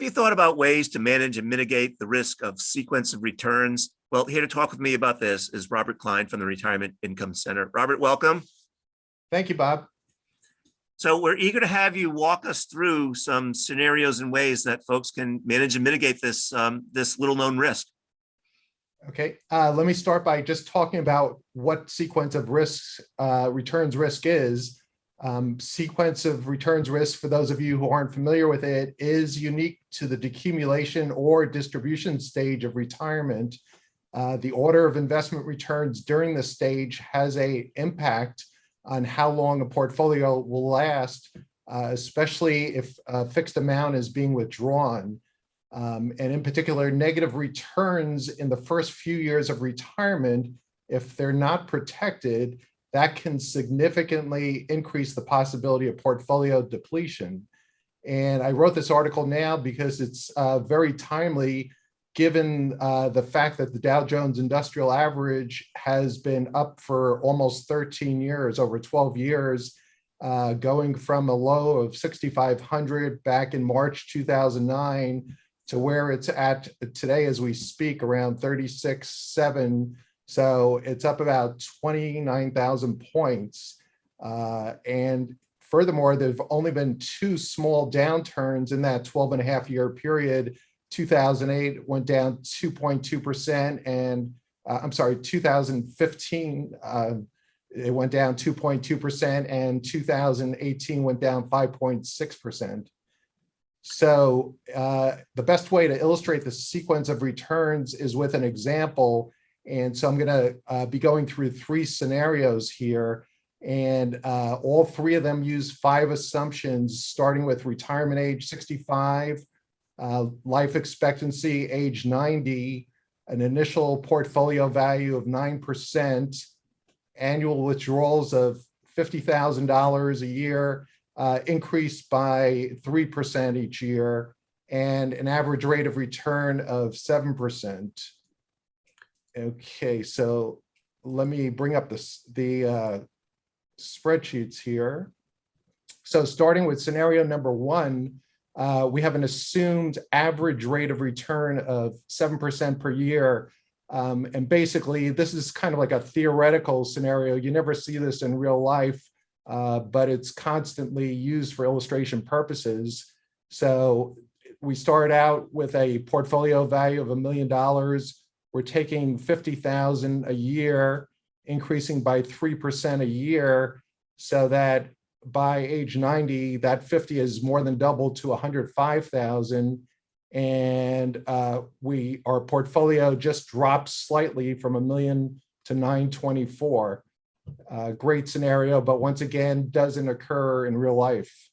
you thought about ways to manage and mitigate the risk of sequence of returns? Well, here to talk with me about this is Robert Klein from the Retirement Income Center. Robert, welcome. Thank you, Bob. So we're eager to have you walk us through some scenarios and ways that folks can manage and mitigate this, this little known risk. Okay, let me start by just talking about what sequence of risks returns risk is. Sequence of returns risk, for those of you who aren't familiar with it, is unique to the decumulation or distribution stage of retirement. The order of investment returns during this stage has an impact on how long a portfolio will last, especially if a fixed amount is being withdrawn. And in particular, negative returns in the first few years of retirement, if they're not protected, that can significantly increase the possibility of portfolio depletion. And I wrote this article now because it's very timely, given the fact that the Dow Jones Industrial Average has been up for almost 13 years, over 12 years, going from a low of 6,500 back in March 2009 to where it's at today as we speak, around 36,700. So it's up about 29,000 points. And furthermore, there've only been two small downturns in that 12 and a half year period. 2008 went down 2.2%, and 2015, it went down 2.2%, and 2018 went down 5.6%. So the best way to illustrate the sequence of returns is with an example. And so I'm going to be going through three scenarios here, and all three of them use 5 assumptions, starting with retirement age 65, life expectancy age 90, an initial portfolio value of 9%, annual withdrawals of $50,000 a year, increased by 3% each year, and an average rate of return of 7%. Okay, so let me bring up the spreadsheets here. So starting with scenario number 1, we have an assumed average rate of return of 7% per year. And basically, this is kind of like a theoretical scenario. You never see this in real life, but it's constantly used for illustration purposes. So we start out with a portfolio value of $1 million. We're taking $50,000 a year, increasing by 3% a year, so that by age 90, that 50 is more than doubled to 105,000. And our portfolio just drops slightly from $1 million to 924. Great scenario, but once again, doesn't occur in real life.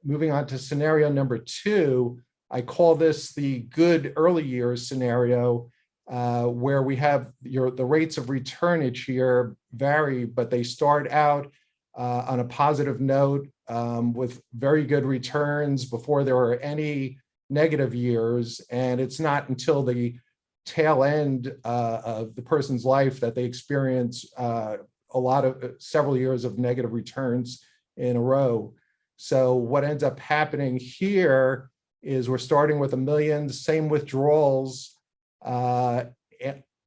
Moving on to scenario number 2, I call this the good early years scenario, where we have the rates of return each year vary, but they start out on a positive note with very good returns before there are any negative years. And it's not until the tail end of the person's life that they experience several years of negative returns in a row. So what ends up happening here is we're starting with $1 million, same withdrawals.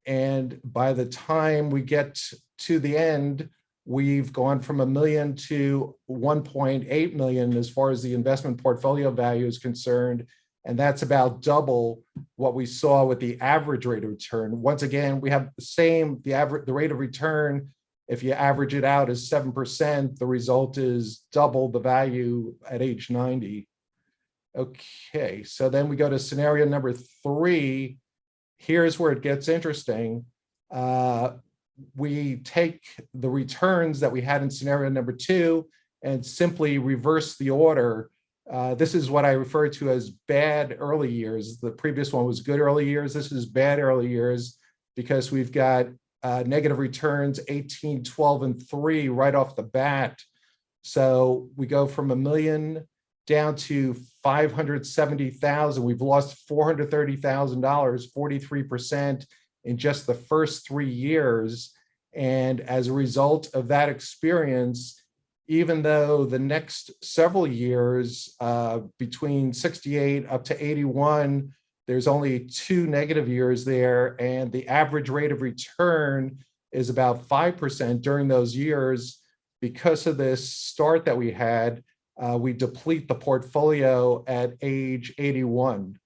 And by the time we get to the end, we've gone from $1 million to 1.8 million as far as the investment portfolio value is concerned. And that's about double what we saw with the average rate of return. Once again, we have the rate of return, if you average it out, is 7%. The result is double the value at age 90. Okay, so then we go to scenario number 3. Here's where it gets interesting. We take the returns that we had in scenario number 2 and simply reverse the order. This is what I refer to as bad early years. The previous one was good early years. This is bad early years because we've got negative returns 18, 12, and 3 right off the bat. So we go from $1 million down to 570,000. We've lost $430,000, 43% in just the first 3 years. And as a result of that experience, even though the next several years, between 68 up to 81, there's only 2 negative years there, and the average rate of return is about 5% during those years. Because of this start that we had, we deplete the portfolio at age 81.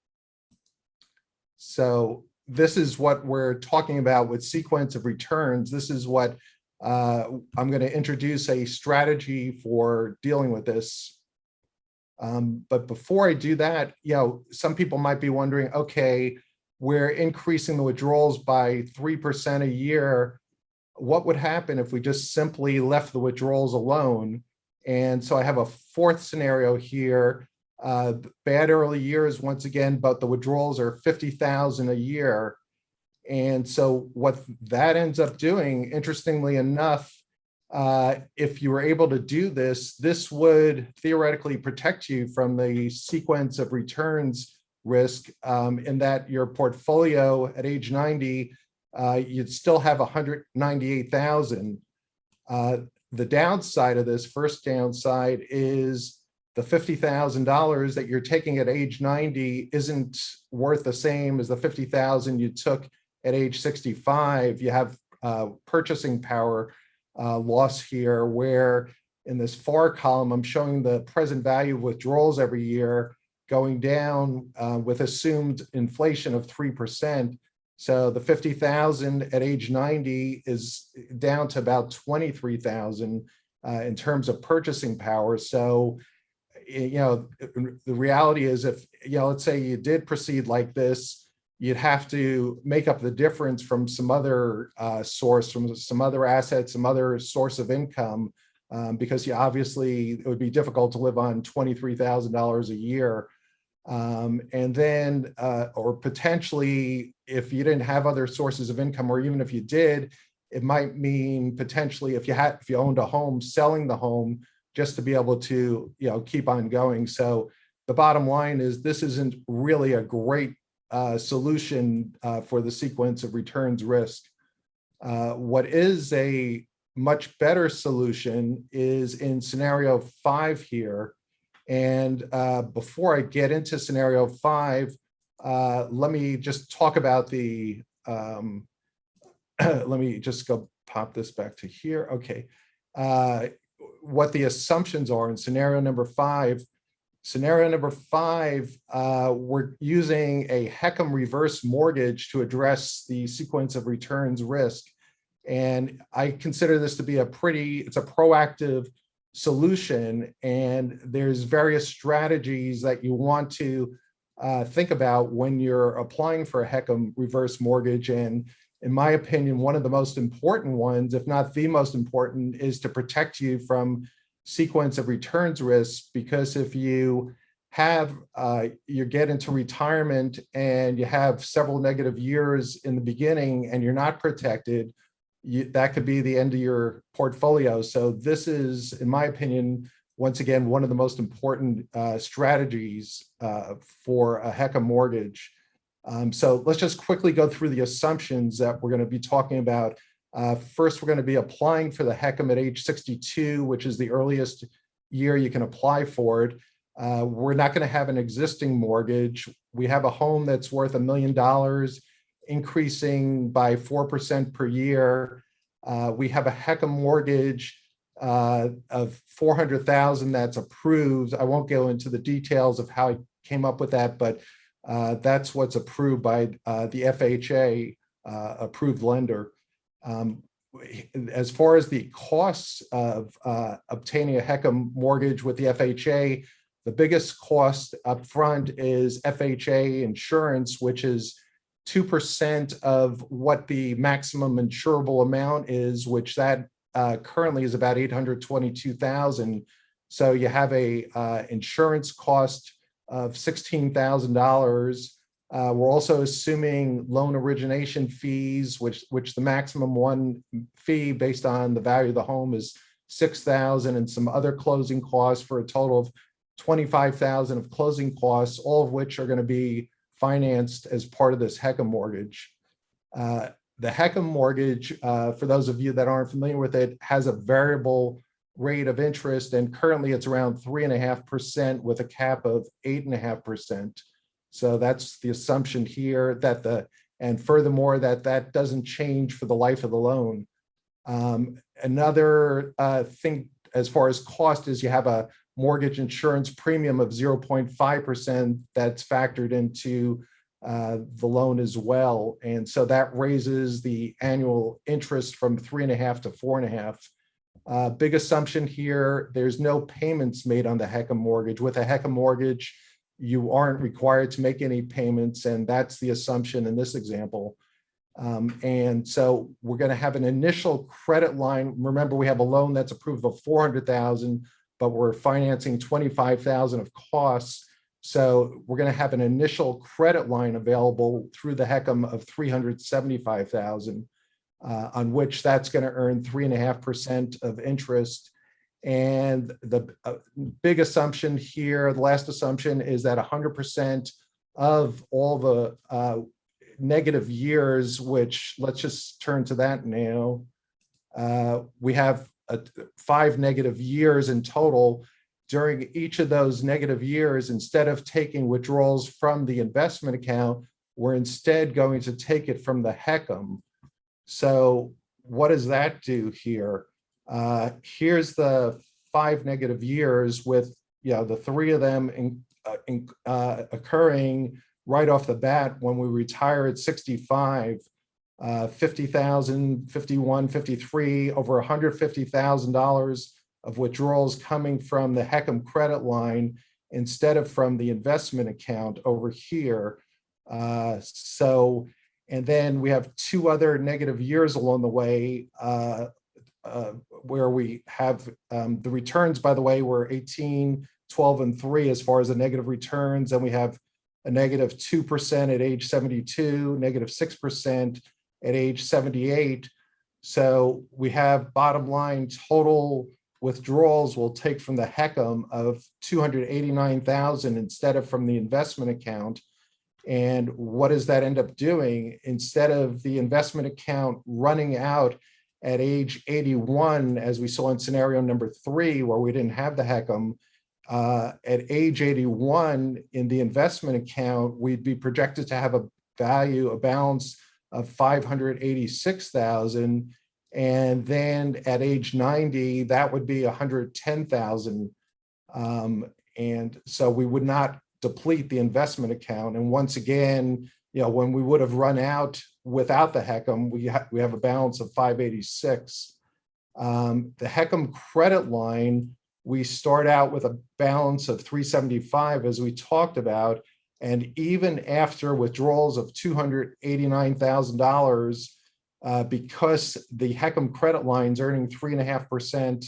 So this is what we're talking about with sequence of returns. This is what I'm going to introduce a strategy for dealing with this. But before I do that, some people might be wondering, okay, we're increasing the withdrawals by 3% a year. What would happen if we just simply left the withdrawals alone? And so I have a fourth scenario here. Bad early years, once again, but the withdrawals are $50,000 a year. And so what that ends up doing, interestingly enough, if you were able to do this, this would theoretically protect you from the sequence of returns risk, in that your portfolio at age 90, you'd still have 198,000. The downside of this, first downside, is the $50,000 that you're taking at age 90 isn't worth the same as the $50,000 you took at age 65. You have purchasing power loss here, where in this far column, I'm showing the present value of withdrawals every year going down with assumed inflation of 3%. So the 50,000 at age 90 is down to about 23,000 in terms of purchasing power. So, the reality is, if, let's say you did proceed like this, you'd have to make up the difference from some other source, from some other assets, some other source of income, because obviously it would be difficult to live on $23,000 a year. And then, or potentially, if you didn't have other sources of income, or even if you did, it might mean potentially, if you owned a home, selling the home just to be able to, keep on going. So the bottom line is, this isn't really a great solution for the sequence of returns risk. What is a much better solution is in scenario 5 here. And before I get into scenario 5, let me just talk about the, let me just go pop this back to here. Okay. What the assumptions are in scenario number 5. Scenario number 5, we're using a HECM reverse mortgage to address the sequence of returns risk. And I consider this to be it's a proactive solution. And there's various strategies that you want to think about when you're applying for a HECM reverse mortgage. And in my opinion, one of the most important ones, if not the most important, is to protect you from sequence of returns risk. Because if you have, you get into retirement and you have several negative years in the beginning and you're not protected, that could be the end of your portfolio. So this is, in my opinion, once again, one of the most important strategies for a HECM mortgage. So let's just quickly go through the assumptions that we're going to be talking about. First, we're going to be applying for the HECM at age 62, which is the earliest year you can apply for it. We're not going to have an existing mortgage. We have a home that's worth $1 million, increasing by 4% per year. We have a HECM mortgage of $400,000 that's approved. I won't go into the details of how I came up with that, but that's what's approved by the FHA approved lender. As far as the costs of obtaining a HECM mortgage with the FHA, the biggest cost up front is FHA insurance, which is 2% of what the maximum insurable amount is, which that currently is about $822,000. So you have a insurance cost of $16,000. We're also assuming loan origination fees, which the maximum one fee based on the value of the home is $6,000, and some other closing costs for a total of $25,000 of closing costs, all of which are going to be financed as part of this HECM mortgage. The HECM mortgage, for those of you that aren't familiar with it, has a variable rate of interest, and currently it's around 3.5% with a cap of 8.5%. So that's the assumption here and furthermore, that doesn't change for the life of the loan. Another thing as far as cost is you have a mortgage insurance premium of 0.5% that's factored into the loan as well. And so that raises the annual interest from 3.5 to 4.5. Big assumption here, there's no payments made on the HECM mortgage. With a HECM mortgage, you aren't required to make any payments, and that's the assumption in this example. And so we're going to have an initial credit line. Remember, we have a loan that's approved of $400,000, but we're financing $25,000 of costs. So we're going to have an initial credit line available through the HECM of $375,000, on which that's going to earn 3.5% of interest. And the big assumption here, the last assumption, is that 100% of all the negative years, which let's just turn to that now. We have 5 negative years in total. During each of those negative years, instead of taking withdrawals from the investment account, we're instead going to take it from the HECM. So what does that do here? Here's the 5 negative years with the 3 of them occurring right off the bat when we retire at 65, 50,000, 51, 53, over $150,000 of withdrawals coming from the HECM credit line instead of from the investment account over here. And then we have 2 other negative years along the way where we have the returns, by the way, were 18, 12, and 3 as far as the negative returns. And we have a negative 2% at age 72, negative 6% at age 78. So we have, bottom line, total withdrawals we'll take from the HECM of $289,000 instead of from the investment account. And what does that end up doing? Instead of the investment account running out at age 81, as we saw in scenario number 3, where we didn't have the HECM, at age 81 in the investment account, we'd be projected to have a balance of $586,000. And then at age 90, that would be $110,000. And so we would not deplete the investment account. And once again, when we would have run out without the HECM, we have a balance of $586,000. The HECM credit line, we start out with a balance of $375,000, as we talked about. And even after withdrawals of $289,000, because the HECM credit line's earning 3.5%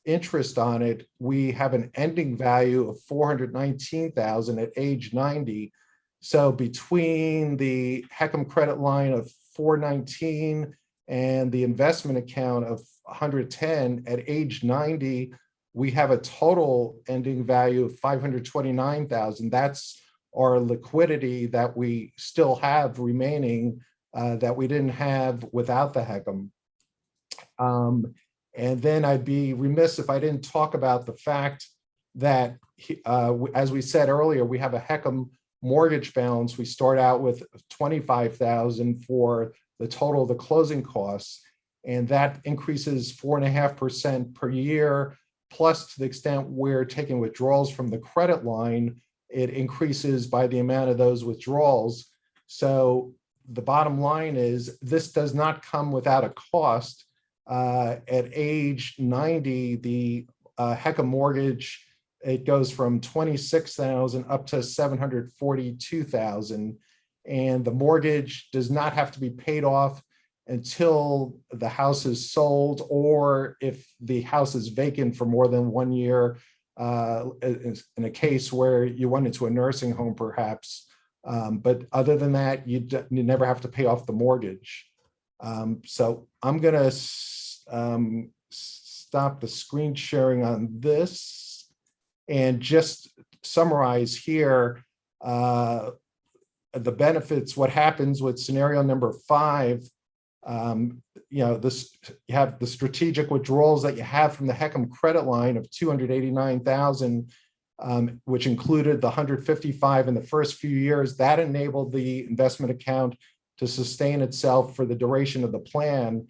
interest on it, we have an ending value of $419,000 at age 90. So between the HECM credit line of $419,000 and the investment account of $110,000 at age 90, we have a total ending value of $529,000. That's our liquidity that we still have remaining that we didn't have without the HECM. And then I'd be remiss if I didn't talk about the fact that, as we said earlier, we have a HECM mortgage balance. We start out with $25,000 for the total of the closing costs, and that increases 4.5% per year. Plus, to the extent we're taking withdrawals from the credit line, it increases by the amount of those withdrawals. So the bottom line is this does not come without a cost. At age 90, the HECM mortgage, it goes from $26,000 up to $742,000. And the mortgage does not have to be paid off until the house is sold, or if the house is vacant for more than 1 year, in a case where you went into a nursing home, perhaps. But other than that, you never have to pay off the mortgage. So I'm going to stop the screen sharing on this and just summarize here the benefits. What happens with scenario number 5, this, you have the strategic withdrawals that you have from the HECM credit line of 289,000, which included the 155 in the first few years. That enabled the investment account to sustain itself for the duration of the plan.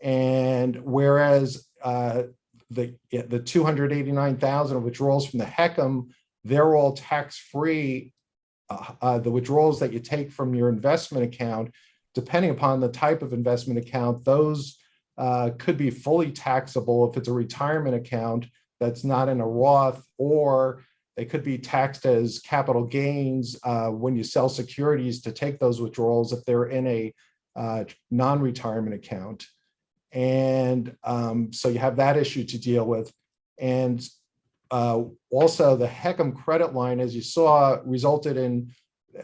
And whereas the 289,000 of withdrawals from the HECM, they're all tax-free. The withdrawals that you take from your investment account, depending upon the type of investment account, those could be fully taxable if it's a retirement account that's not in a Roth, or they could be taxed as capital gains when you sell securities to take those withdrawals if they're in a non-retirement account. And so you have that issue to deal with. And also the HECM credit line, as you saw, resulted in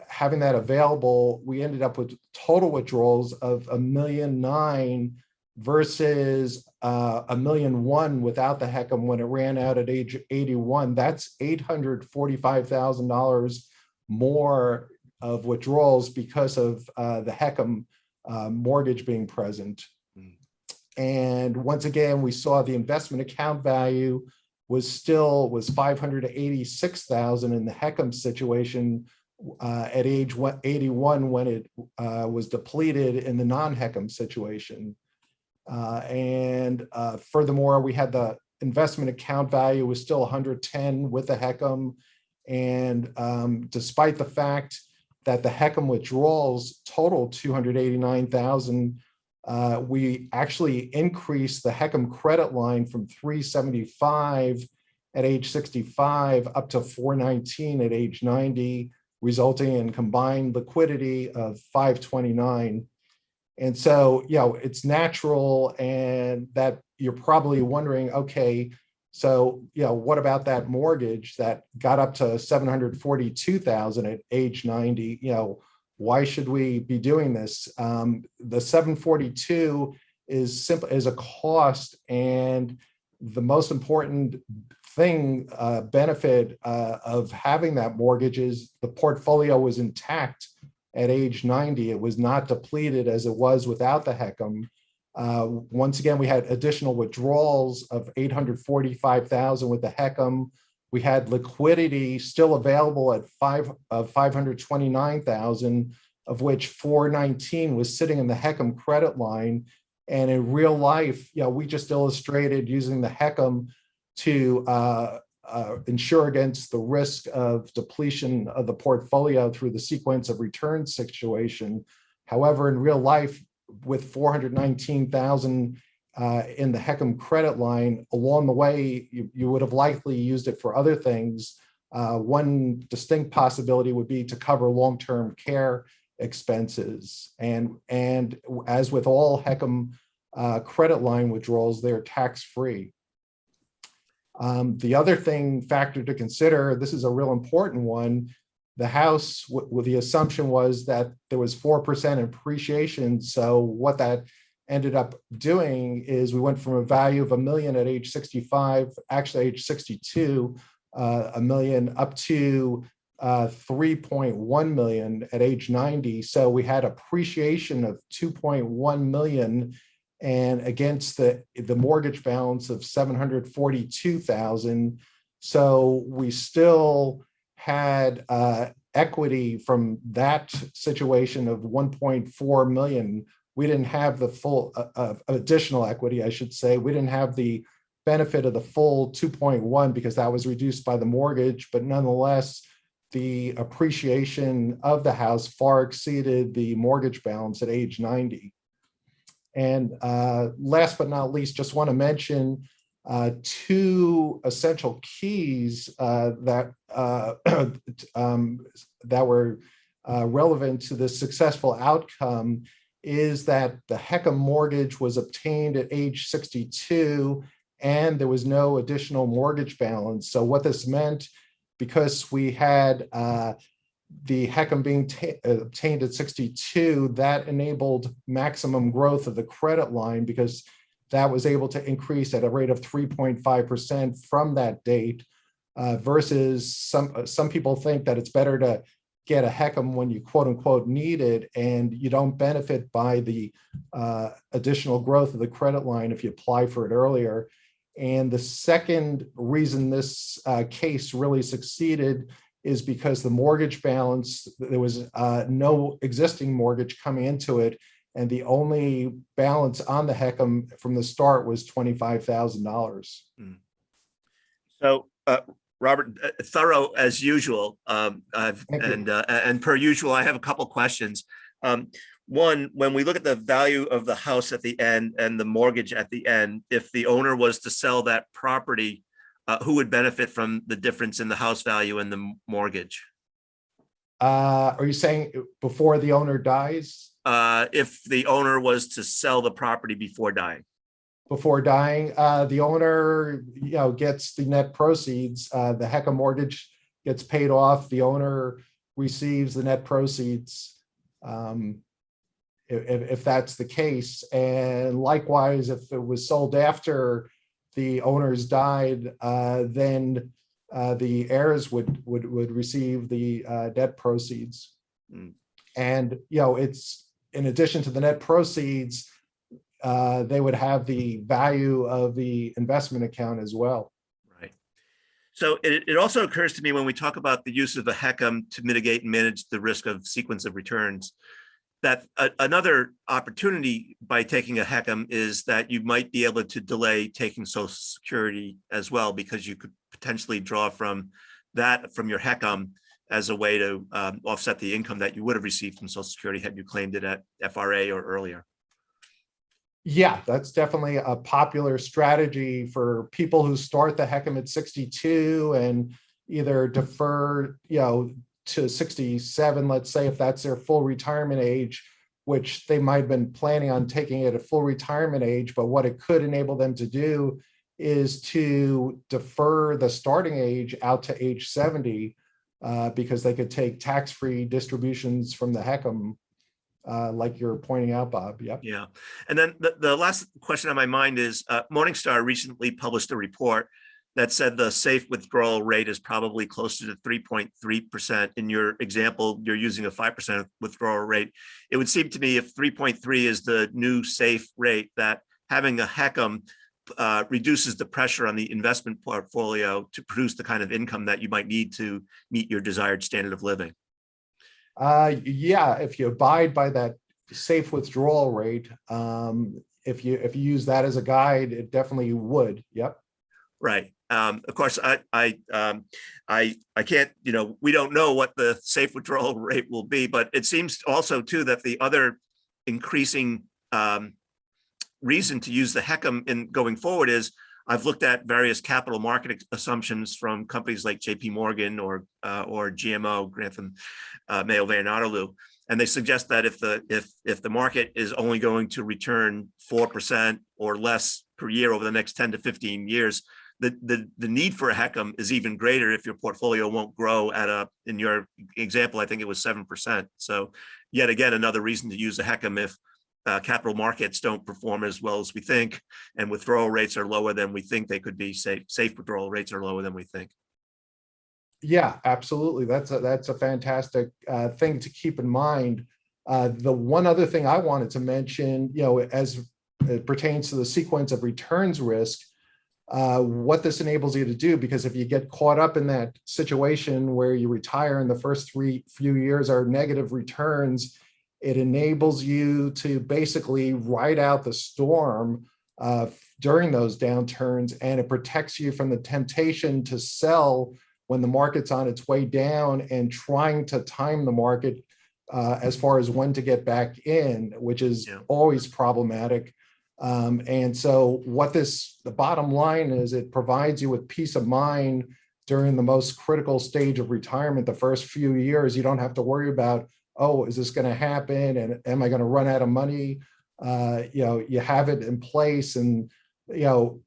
having that available. We ended up with total withdrawals of $1.9 million versus $1.1 million without the HECM when it ran out at age 81. That's $845,000 more of withdrawals because of the HECM mortgage being present. And once again, we saw the investment account value was 586,000 in the HECM situation at age 81 when it was depleted in the non-HECM situation. Furthermore, we had the investment account value was still 110 with the HECM. And despite the fact that the HECM withdrawals totaled 289,000, we actually increased the HECM credit line from 375 at age 65 up to 419 at age 90, resulting in combined liquidity of 529. And so, it's natural, and that you're probably wondering, okay, so, what about that mortgage that got up to 742,000 at age 90? Why should we be doing this? The 742 is simple as a cost, and the most important benefit of having that mortgage is the portfolio was intact at age 90. It was not depleted as it was without the HECM. Once again, we had additional withdrawals of 845,000 with the HECM. We had liquidity still available at 529,000, of which 419 was sitting in the HECM credit line. And in real life, we just illustrated using the HECM to insure against the risk of depletion of the portfolio through the sequence of return situation. However, in real life, with 419,000 in the HECM credit line, along the way, you would have likely used it for other things. One distinct possibility would be to cover long-term care expenses. And as with all HECM credit line withdrawals, they're tax-free. The other factor to consider, this is a real important one, the house, the assumption was that there was 4% appreciation. So what that ended up doing is we went from a value of $1 million at age 65, actually age 62, $1 million up to 3.1 million at age 90. So we had appreciation of 2.1 million, and against the mortgage balance of 742,000. So we still had equity from that situation of 1.4 million. We didn't have the full additional equity, I should say. We didn't have the benefit of the full 2.1 because that was reduced by the mortgage, but nonetheless, the appreciation of the house far exceeded the mortgage balance at age 90. And last but not least, just want to mention two essential keys that were relevant to the successful outcome is that the HECM mortgage was obtained at age 62 and there was no additional mortgage balance. So what this meant, because we had the HECM being obtained at 62, that enabled maximum growth of the credit line because that was able to increase at a rate of 3.5% from that date, versus some people think that it's better to get a HECM when you quote unquote need it, and you don't benefit by the additional growth of the credit line if you apply for it earlier. And the second reason this case really succeeded is because the mortgage balance, there was no existing mortgage coming into it, and the only balance on the HECM from the start was $25,000. So, Robert, thorough as usual. And per usual, I have a couple questions. One, when we look at the value of the house at the end and the mortgage at the end, if the owner was to sell that property, who would benefit from the difference in the house value and the mortgage? Are you saying before the owner dies? If the owner was to sell the property before dying. Before dying, the owner, gets the net proceeds. The HECM mortgage gets paid off. The owner receives the net proceeds, if that's the case. And likewise, if it was sold after the owners died, then the heirs would receive the net proceeds. And it's in addition to the net proceeds, they would have the value of the investment account as well. Right. So it also occurs to me when we talk about the use of the HECM to mitigate and manage the risk of sequence of returns, that another opportunity by taking a HECM is that you might be able to delay taking Social Security as well, because you could potentially draw from that from your HECM as a way to offset the income that you would have received from Social Security had you claimed it at FRA or earlier. Yeah, that's definitely a popular strategy for people who start the HECM at 62 and either defer, to 67, let's say, if that's their full retirement age, which they might have been planning on taking it at full retirement age. But what it could enable them to do is to defer the starting age out to age 70, because they could take tax-free distributions from the HECM, like you're pointing out, Bob. Yep. Yeah. And then the last question on my mind is Morningstar recently published a report that said the safe withdrawal rate is probably closer to 3.3%. In your example, you're using a 5% withdrawal rate. It would seem to me if 3.3 is the new safe rate, that having a HECM reduces the pressure on the investment portfolio to produce the kind of income that you might need to meet your desired standard of living. Yeah, if you abide by that safe withdrawal rate, if you use that as a guide, it definitely would. Yep. Right. Of course, I can't, we don't know what the safe withdrawal rate will be, but it seems also too that the other increasing reason to use the HECM in going forward is I've looked at various capital market assumptions from companies like JP Morgan or GMO, Grantham, Mayo Van Otterloo, and they suggest that if the market is only going to return 4% or less per year over the next 10 to 15 years, the need for a HECM is even greater if your portfolio won't grow in your example, I think it was 7%. So yet again, another reason to use a HECM if capital markets don't perform as well as we think, and withdrawal rates are lower than we think they could be. Safe withdrawal rates are lower than we think. Yeah, absolutely. That's a fantastic thing to keep in mind. The one other thing I wanted to mention, as it pertains to the sequence of returns risk, what this enables you to do, because if you get caught up in that situation where you retire and the first few years are negative returns, it enables you to basically ride out the storm during those downturns, and it protects you from the temptation to sell when the market's on its way down and trying to time the market as far as when to get back in, which is always problematic. And so the bottom line is, it provides you with peace of mind during the most critical stage of retirement. The first few years, you don't have to worry about, oh, is this going to happen? And am I going to run out of money? You have it in place, and,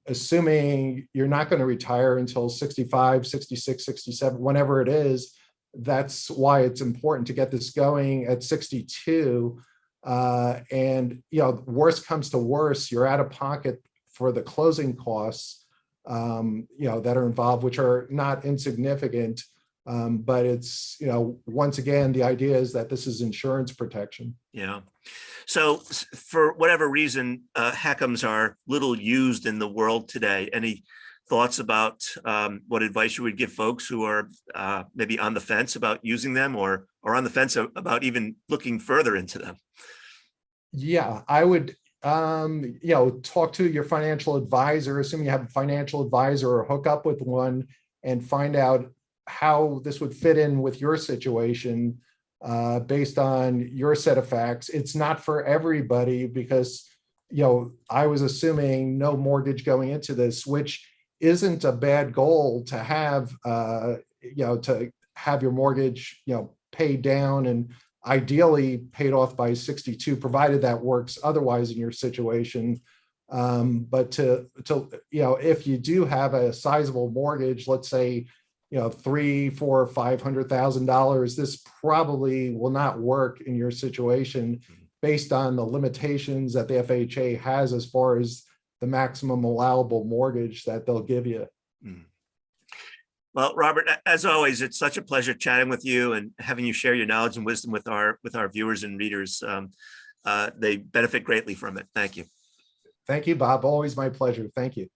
assuming you're not going to retire until 65, 66, 67, whenever it is, that's why it's important to get this going at 62. And worst comes to worst, you're out of pocket for the closing costs, that are involved, which are not insignificant. But it's, once again, the idea is that this is insurance protection. Yeah. So for whatever reason, HECMs are little used in the world today. Any thoughts about what advice you would give folks who are maybe on the fence about using them, or on the fence about even looking further into them? Yeah, I would, talk to your financial advisor, assuming you have a financial advisor, or hook up with one and find out how this would fit in with your situation based on your set of facts. It's not for everybody because, I was assuming no mortgage going into this, which isn't a bad goal to have, to have your mortgage, paid down and ideally paid off by 62, provided that works otherwise in your situation. But to if you do have a sizable mortgage, let's say, $300,000, $400,000, $500,000, this probably will not work in your situation based on the limitations that the FHA has as far as the maximum allowable mortgage that they'll give you. Well, Robert, as always, it's such a pleasure chatting with you and having you share your knowledge and wisdom with our viewers and readers. They benefit greatly from it. Thank you. Thank you, Bob. Always my pleasure. Thank you.